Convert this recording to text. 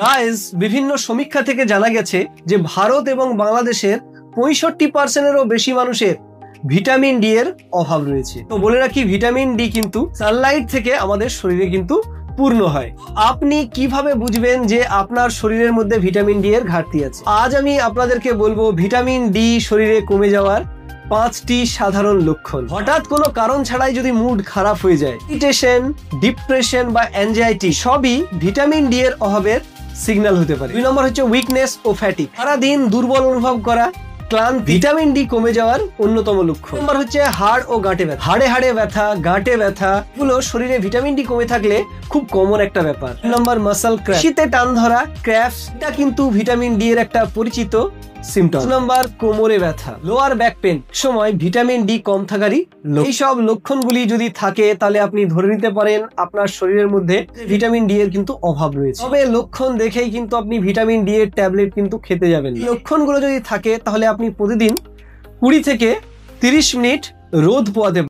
Guys, বিভিন্ন সমীক্ষা থেকে জানা গেছে যে ভারত এবং বাংলাদেশের 65%-এরও বেশি মানুষের ভিটামিন ডি এর অভাব রয়েছে। তো বলে রাখি, ভিটামিন ডি কিন্তু সানলাইট থেকে আমাদের শরীরে কিন্তু পূর্ণ হয়। আপনি কিভাবে বুঝবেন যে আপনার শরীরের মধ্যে ভিটামিন ডি এর ঘাটতি আছে? আজ আমি আপনাদেরকে বলবো ভিটামিন ডি শরীরে কমে যাওয়ার 5টি সাধারণ লক্ষণ। হঠাৎ কোনো কারণ ছাড়াই যদি মুড খারাপ হয়ে যায়, ইরিটেশন, ডিপ্রেশন বা অ্যাংজাইটি সবই ভিটামিন ডি এর অভাবের সিগন্যাল হতে পারে। 2 নম্বর হচ্ছে উইকনেস ও ফ্যাটিক, সারাদিন দুর্বল অনুভব করা, ক্লান্ত, ভিটামিন ডি কমে যাওয়ার অন্যতম লক্ষণ। নম্বর হচ্ছে হাড় ও গাঁটে ব্যথা, হাড়ে ব্যথা, গাঁটে ব্যথা, এগুলো শরীরে ভিটামিন ডি কমে থাকলে খুব কমন একটা ব্যাপার। নম্বর মাসল ক্র্যাম্প, শীতে টান ধরা, ক্র্যাম্পস, এটা কিন্তু ভিটামিন ডি এর একটা পরিচিত সিমটম। নম্বর কোমরে ব্যথা, লোয়ার ব্যাক পেন, সময় ভিটামিন ডি কম থাকারই এইসব লক্ষণগুলি যদি থাকে তাহলে আপনি ধরে নিতে পারেন আপনার শরীরের মধ্যে ভিটামিন ডি এর কিন্তু অভাব রয়েছে। তবে লক্ষণ দেখেই কিন্তু আপনি ভিটামিন ডি এর ট্যাবলেট কিন্তু খেতে যাবেন। লক্ষণগুলো যদি থাকে তাহলে আপনি প্রতিদিন 20 থেকে 30 মিনিট রোদ পোয়াতে